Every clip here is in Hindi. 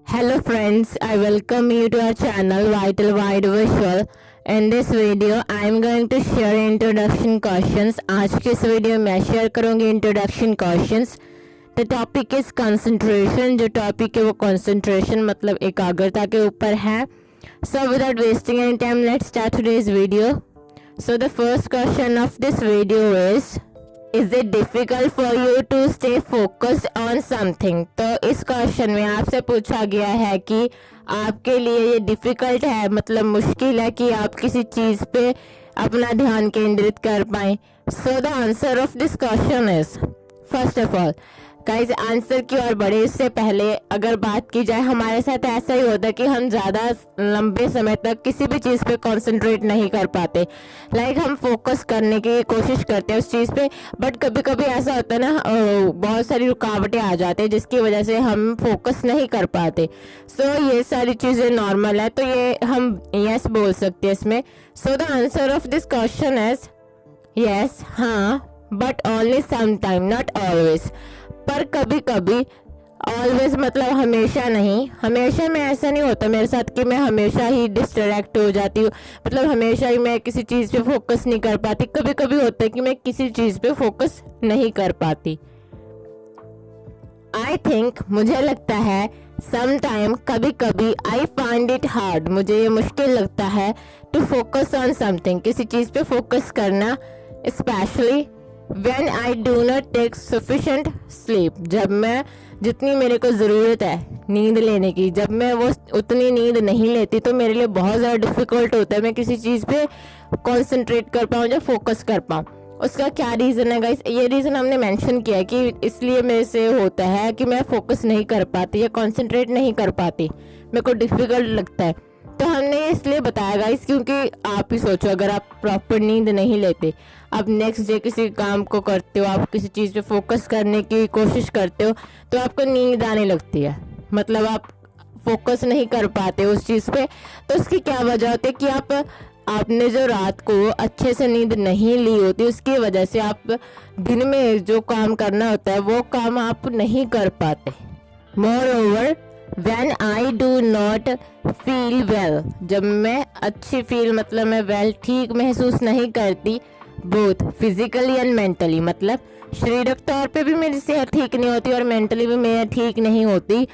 Hello friends, I welcome you to our channel Vital Wide Visual. In this video, I am going to share introduction questions. आज के इस वीडियो में शेयर करूँगी introduction questions. The topic is concentration. जो टॉपिक है वो concentration मतलब एकाग्रता के ऊपर है. So without wasting any time, let's start today's video. So the first question of this video is it difficult for you to stay focused on something? तो इस क्वेश्चन में आपसे पूछा गया है कि आपके लिए ये डिफ़िकल्ट है मतलब मुश्किल है कि आप किसी चीज़ पे अपना ध्यान केंद्रित कर पाएँ. सो the answer of this question is first of all guys answer की ओर बढ़े इससे पहले अगर बात की जाए हमारे साथ ऐसा ही होता है कि हम ज़्यादा लंबे समय तक किसी भी चीज़ पे कंसंट्रेट नहीं कर पाते. लाइक हम फोकस करने की कोशिश करते हैं उस चीज़ पे बट कभी कभी ऐसा होता है ना बहुत सारी रुकावटें आ जाती हैं जिसकी वजह से हम फोकस नहीं कर पाते. सो ये सारी चीज़ें नॉर्मल है तो ये हम यस बोल सकते हैं इसमें. So the answer of this question is yes हाँ but only some time not always. पर कभी कभी ऑलवेज मतलब हमेशा नहीं. हमेशा में ऐसा नहीं होता मेरे साथ कि मैं हमेशा ही डिस्ट्रैक्ट हो जाती हूँ मतलब हमेशा ही मैं किसी चीज़ पे फोकस नहीं कर पाती. कभी कभी होता है कि मैं किसी चीज़ पे फोकस नहीं कर पाती. आई थिंक मुझे लगता है सम टाइम कभी कभी आई फाइंड इट हार्ड मुझे ये मुश्किल लगता है टू फोकस ऑन समथिंग किसी चीज़ पे फोकस करना. Specially When I do not take sufficient sleep जब मैं जितनी मेरे को ज़रूरत है नींद लेने की जब मैं वो उतनी नींद नहीं लेती तो मेरे लिए बहुत ज़्यादा डिफ़िकल्ट होता है मैं किसी चीज़ पे कंसंट्रेट कर पाऊँ या फोकस कर पाऊँ. उसका क्या रीज़न है गाइस? ये रीज़न हमने मेंशन किया कि इसलिए मेरे से होता है कि मैं फोकस नहीं कर पाती या कंसंट्रेट नहीं कर पाती मेरे को डिफ़िकल्ट लगता है. तो हमने इसलिए बताया गाइस क्योंकि आप ही सोचो अगर आप प्रॉपर नींद नहीं लेते आप नेक्स्ट डे किसी काम को करते हो आप किसी चीज़ पे फोकस करने की कोशिश करते हो तो आपको नींद आने लगती है मतलब आप फोकस नहीं कर पाते उस चीज़ पे. तो उसकी क्या वजह होती है कि आपने जो रात को अच्छे से नींद नहीं ली होती उसकी वजह से आप दिन में जो काम करना होता है वो काम आप नहीं कर पाते. More over When I do not feel well जब मैं अच्छी फील मतलब मैं वेल ठीक महसूस नहीं करती बोथ फिजिकली एंड मेंटली मतलब शारीरिक तौर पे भी मेरी सेहत ठीक नहीं होती और मेंटली भी मैं ठीक नहीं होती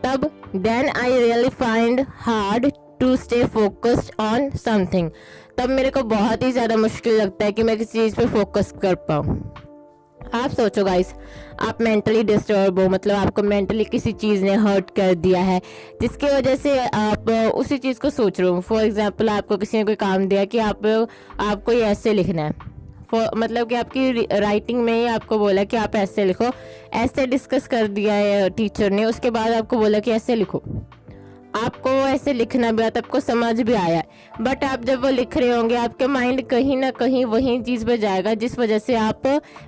तब then I really find hard to stay focused on something तब मेरे को बहुत ही ज़्यादा मुश्किल लगता है कि मैं किसी चीज़ पे फोकस कर पाऊँ. आप सोचो गाइस आप मेंटली डिस्टर्ब हो मतलब आपको मेंटली किसी चीज़ ने हर्ट कर दिया है जिसकी वजह से आप उसी चीज़ को सोच रहे हो. फॉर एग्जांपल आपको किसी ने कोई काम दिया कि आपको ये ऐसे लिखना है मतलब कि आपकी राइटिंग में ही आपको बोला कि आप ऐसे लिखो. ऐसे डिस्कस कर दिया है टीचर ने उसके बाद आपको बोला कि ऐसे लिखो. आपको ऐसे लिखना भी आता आपको समझ भी आया बट आप जब वो लिख रहे होंगे आपके माइंड कहीं ना कहीं वही चीज़ पे जाएगा जिस वजह से आप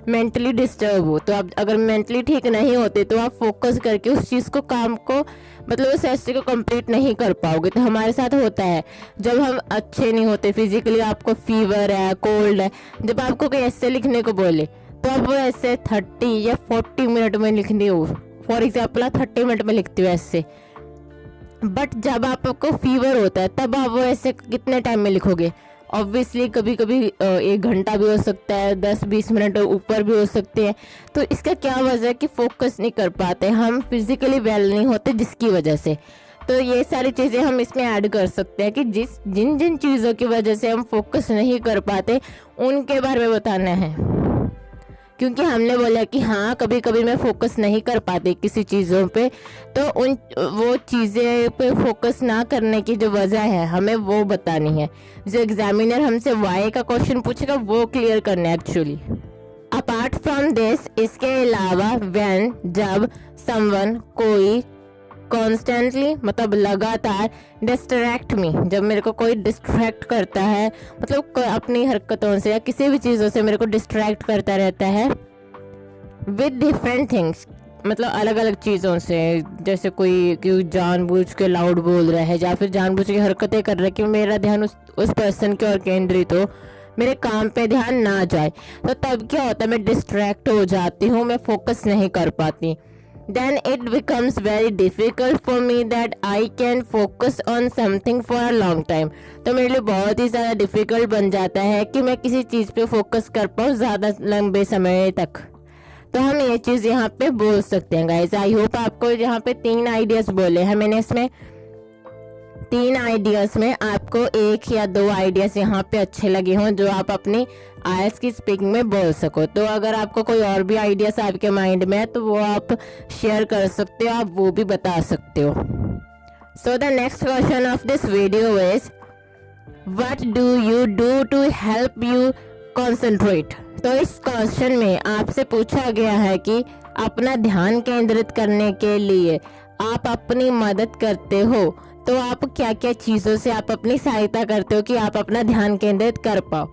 मेंटली डिस्टर्ब हो. तो आप अगर मेंटली ठीक नहीं होते तो आप फोकस करके उस चीज़ को काम को मतलब उस ऐसे को कंप्लीट नहीं कर पाओगे. तो हमारे साथ होता है जब हम अच्छे नहीं होते फिजिकली आपको फीवर है कोल्ड है जब आपको कोई ऐसे लिखने को बोले तो आप वो ऐसे 30 या 40 मिनट में लिखनी हो. फॉर एग्जाम्पल आप 30 मिनट में लिखते हो ऐसे बट जब आपको फीवर होता है तब आप वो ऐसे कितने टाइम में लिखोगे? ऑब्वियसली कभी कभी 1 घंटा भी हो सकता है 10-20 मिनट ऊपर भी हो सकते हैं. तो इसका क्या वजह है कि फोकस नहीं कर पाते हम फिजिकली वेल नहीं होते जिसकी वजह से. तो ये सारी चीज़ें हम इसमें ऐड कर सकते हैं कि जिन जिन चीज़ों की वजह से हम फोकस नहीं कर पाते उनके बारे में बताना है क्योंकि हमने बोला कि हाँ कभी कभी मैं फोकस नहीं कर पाती किसी चीज़ों पे तो वो चीज़ें पे फोकस ना करने की जो वजह है हमें वो बतानी है. जो एग्जामिनर हमसे वाई का क्वेश्चन पूछेगा वो क्लियर करना है एक्चुअली. अपार्ट फ्रॉम दिस इसके अलावा व्हेन जब समवन कोई कॉन्स्टेंटली मतलब लगातार डिस्ट्रैक्ट मी जब मेरे को कोई डिस्ट्रैक्ट करता है मतलब अपनी हरकतों से या किसी भी चीज़ों से मेरे को डिस्ट्रैक्ट करता रहता है विद डिफरेंट थिंग्स मतलब अलग अलग चीज़ों से जैसे कोई जानबूझ के लाउड बोल रहा है या फिर जानबूझ के हरकतें कर रहा है कि मेरा ध्यान उस पर्सन की ओर केंद्रित हो मेरे काम पे ध्यान ना जाए तो तब क्या होता है मैं डिस्ट्रैक्ट हो जाती हूँ मैं फोकस नहीं कर पाती. then it becomes very difficult for me that I can focus on something for a long time। तो मेरे लिए बहुत ही ज़्यादा डिफ़िकल्ट बन जाता है कि मैं किसी चीज़ पे फोकस कर पाऊँ ज़्यादा लंबे समय तक। तो हम ये चीज़ यहाँ पे बोल सकते हैं गाइस। आई होप आपको यहाँ पे 3 आइडियाज़ बोले हैं मैंने, इसमें 3 आइडियाज़ में आपको 1 या 2 आइडियाज़ यहाँ पे अच्छे लगे हों जो आप अपनी आईएलटीएस की स्पीकिंग में बोल सको। तो अगर आपको कोई और भी आइडियाज़ आपके माइंड में है तो वो आप शेयर कर सकते हो, आप वो भी बता सकते हो। So the next question of this video is what do you do to help you concentrate. तो इस क्वेश्चन में आपसे पूछा गया है कि अपना ध्यान केंद्रित करने के लिए आप अपनी मदद करते हो, तो आप क्या क्या चीज़ों से आप अपनी सहायता करते हो कि आप अपना ध्यान केंद्रित कर पाओ।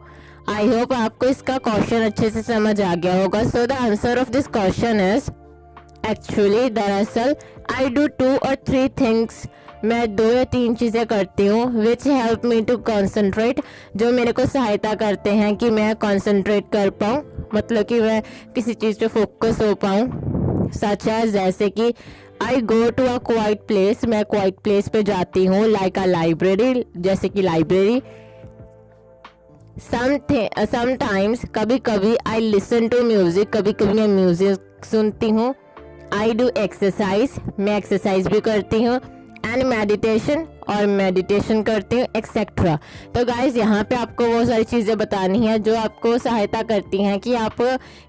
आई होप आपको इसका क्वेश्चन अच्छे से समझ आ गया होगा। सो the answer of this question is actually दरअसल आई डू 2 or 3 थिंग्स। मैं 2 या 3 चीज़ें करती हूँ which help me to concentrate, जो मेरे को सहायता करते हैं कि मैं कॉन्सेंट्रेट कर पाऊँ, मतलब कि मैं किसी चीज़ पे फोकस हो पाऊँ। सच है जैसे कि I go to a quiet place, मैं क्वाइट प्लेस पे जाती हूँ, लाइक अ लाइब्रेरी, जैसे कि लाइब्रेरी। समटाइम्स कभी कभी आई लिसन टू म्यूजिक, कभी कभी मैं म्यूजिक सुनती हूँ। आई डू एक्सरसाइज, मैं एक्सरसाइज भी करती हूँ। एंड मेडिटेशन, और मेडिटेशन करती हूँ, एक्सेट्रा। तो गाइज यहाँ पे आपको वो सारी चीज़ें बतानी है जो आपको सहायता करती हैं कि आप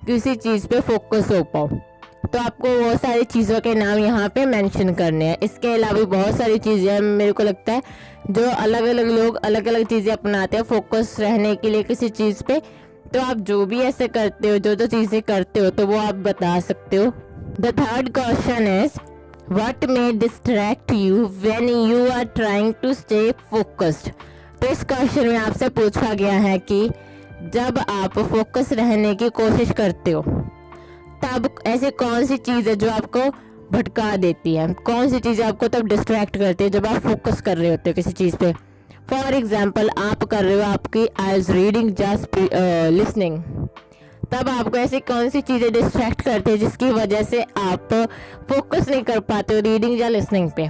किसी चीज़ पे फोकस हो पाओ। तो आपको वो सारी चीज़ों के नाम यहाँ पे मेंशन करने हैं। इसके अलावा बहुत सारी चीज़ें हैं, मेरे को लगता है जो अलग अलग लोग अलग अलग चीज़ें अपनाते हैं फोकस रहने के लिए किसी चीज़ पे। तो आप जो भी ऐसे करते हो, जो जो चीज़ें करते हो, तो वो आप बता सकते हो। The third question is what may distract you when you are trying to stay focused. तो इस क्वेश्चन में आपसे पूछा गया है कि जब आप फोकस रहने की कोशिश करते हो तब ऐसी कौन सी चीज़ है जो आपको भटका देती है, कौन सी चीज़ें आपको तब डिस्ट्रैक्ट करती है जब आप फोकस कर रहे होते हो किसी चीज़ पे। फॉर एग्जाम्पल आप कर रहे हो आपकी आईज रीडिंग जस्ट लिसनिंग, तब आपको ऐसी कौन सी चीज़ें डिस्ट्रैक्ट करती है जिसकी वजह से आप फोकस नहीं कर पाते हो रीडिंग या लिसनिंग पे।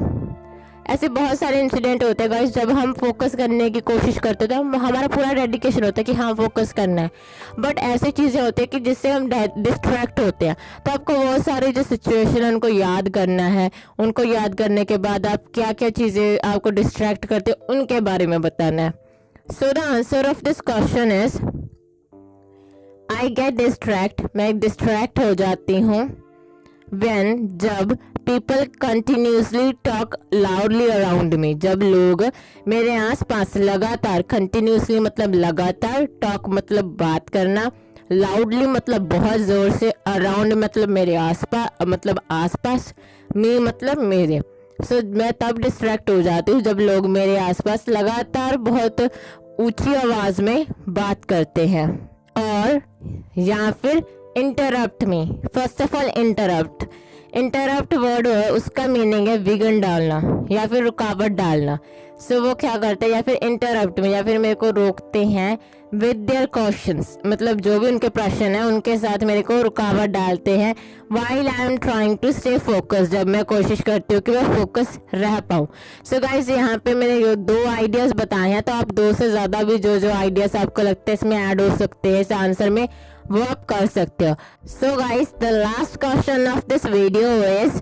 ऐसे बहुत सारे इंसिडेंट होते हैं गाइस, जब हम फोकस करने की कोशिश करते हैं तो हमारा पूरा डेडिकेशन होता है कि हाँ फोकस करना है, बट ऐसी चीज़ें होती है कि जिससे हम डिस्ट्रैक्ट होते हैं। तो आपको बहुत सारी जो सिचुएशन है उनको याद करना है, उनको याद करने के बाद आप क्या क्या चीज़ें आपको डिस्ट्रैक्ट करते हैं उनके बारे में बताना है। So the answer of this question is I get distract, मैं डिस्ट्रैक्ट हो जाती हूँ when, जब people continuously talk loudly around me, जब लोग मेरे आसपास लगातार, continuously मतलब लगातार, talk मतलब बात करना, loudly मतलब बहुत ज़ोर से, around मतलब मेरे आसपास, मतलब आसपास, me मतलब मेरे। सो मैं तब डिस्ट्रैक्ट हो जाती हूँ जब लोग मेरे आसपास लगातार बहुत ऊंची आवाज़ में बात करते हैं। और या फिर interrupt me. First of all interrupt word है, उसका मीनिंग है विघन डालना या फिर रुकावट डालना। सो वो क्या करते हैं, या फिर इंटरप्ट में, या फिर मेरे को रोकते हैं विद देयर क्वेश्चंस, मतलब जो भी उनके प्रश्न है उनके साथ मेरे को रुकावट डालते हैं। While I am trying to stay focus, जब मैं कोशिश करती हूँ कि मैं फोकस रह पाऊँ। सो गाइज यहाँ पे मैंने 2 आइडियाज़ बताए हैं, तो आप 2 से ज़्यादा भी जो जो आइडियाज़ आपको लगते हैं इसमें ऐड हो सकते हैं इस आंसर में, वो आप कर सकते हो। So guys the last question of this video is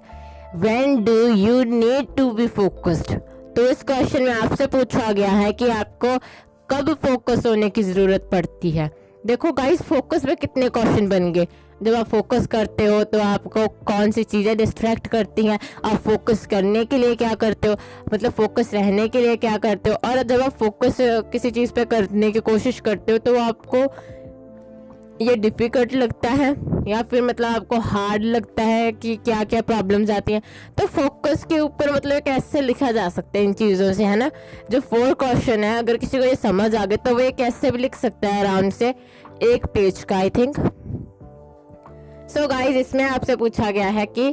when do you need to be focused. तो इस क्वेश्चन में आपसे पूछा गया है कि आपको कब फोकस होने की ज़रूरत पड़ती है। देखो गाइस, फोकस में कितने क्वेश्चन बन गए। जब आप फोकस करते हो तो आपको कौन सी चीज़ें डिस्ट्रैक्ट करती हैं, आप फोकस करने के लिए क्या करते हो, मतलब फोकस रहने के लिए क्या करते हो, और जब आप फोकस किसी चीज़ पे करने की कोशिश करते हो तो आपको ये डिफ़िकल्ट लगता है या फिर मतलब आपको हार्ड लगता है कि क्या क्या प्रॉब्लम्स आती हैं। तो फोकस के ऊपर मतलब कैसे लिखा जा सकता है इन चीज़ों से, है ना। जो 4 क्वेश्चन है, अगर किसी को ये समझ आ गए तो वो ये कैसे भी लिख सकता है अराउंड से 1 पेज का, आई थिंक। सो गाइज, इसमें आपसे पूछा गया है कि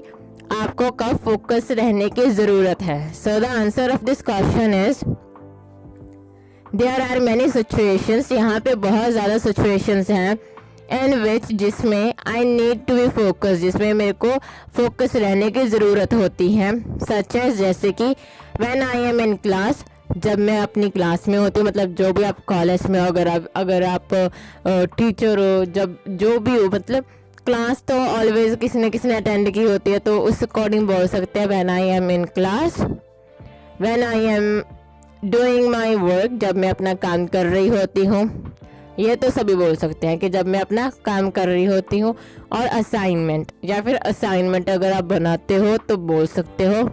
आपको कब फोकस रहने की ज़रूरत है। So the answer of this question is there are many situations. यहाँ पे बहुत ज़्यादा सिचुएशंस हैं इन विच जिसमें I need to be focus, जिसमें मेरे को फोकस रहने की ज़रूरत होती है। सच एज जैसे कि when I am in class, जब मैं अपनी क्लास में होती हूँ, मतलब जो भी आप कॉलेज में हो, अगर आप टीचर हो, जब जो भी हो, मतलब क्लास तो ऑलवेज किसी ने अटेंड की होती है, तो उस अकॉर्डिंग बोल सकते हैं when I am in class, when I am doing my work, जब मैं अपना काम कर रही होती हूँ। ये तो सभी बोल सकते हैं कि जब मैं अपना काम कर रही होती हूँ। और असाइनमेंट, या फिर असाइनमेंट अगर आप बनाते हो तो बोल सकते हो।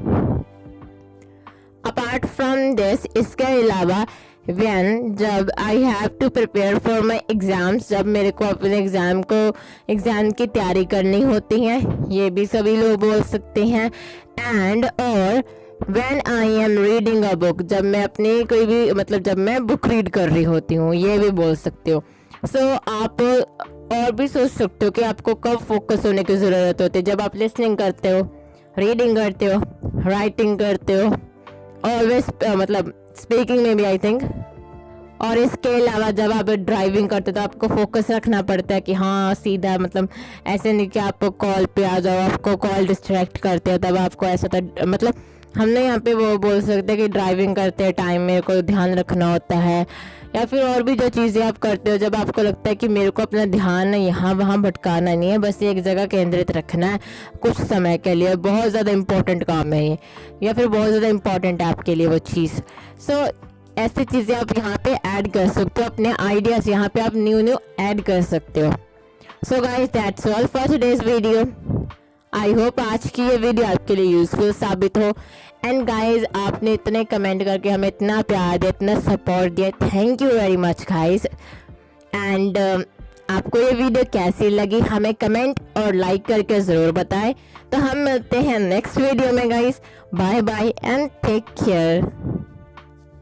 अपार्ट फ्रॉम दिस, इसके अलावा व्हेन, जब I have to prepare for my exams, जब मेरे को अपने एग्ज़ाम की तैयारी करनी होती है, ये भी सभी लोग बोल सकते हैं। एंड और when I am reading a book, जब मैं अपनी कोई भी, मतलब जब मैं बुक रीड कर रही होती हूँ, ये भी बोल सकते हो। सो आप और भी सोच सकते हो कि आपको कब फोकस होने की ज़रूरत होती है, जब आप लिसनिंग करते हो, रीडिंग करते हो, राइटिंग करते हो, ऑलवेज मतलब स्पीकिंग में भी आई थिंक। और इसके अलावा जब आप ड्राइविंग करते हो तो आपको फोकस रखना पड़ता है कि हाँ सीधा, मतलब ऐसे नहीं कि आप कॉल पे आ जाओ, आपको कॉल डिस्ट्रैक्ट करते हो, तब आपको ऐसा था, मतलब हमने यहाँ पे वो बोल सकते हैं कि ड्राइविंग करते टाइम मेरे को ध्यान रखना होता है। या फिर और भी जो चीज़ें आप करते हो जब आपको लगता है कि मेरे को अपना ध्यान यहाँ वहाँ भटकाना नहीं है, बस एक जगह केंद्रित रखना है कुछ समय के लिए, बहुत ज़्यादा इम्पोर्टेंट काम है ये, या फिर बहुत ज़्यादा इम्पोर्टेंट है आपके लिए वो चीज़। सो ऐसी चीज़ें आप यहाँ पे ऐड कर सकते हो, अपने आइडियाज़ यहाँ पे आप न्यू ऐड कर सकते हो। So guys that's all for today's video. I hope आज की ये वीडियो आपके लिए यूज़फुल साबित हो। एंड गाइज आपने इतने कमेंट करके हमें इतना प्यार दिया, इतना सपोर्ट दिया, thank you very much guys. And आपको ये वीडियो कैसी लगी हमें कमेंट और लाइक करके ज़रूर बताएं। तो हम मिलते हैं नेक्स्ट वीडियो में guys. Bye bye and take care.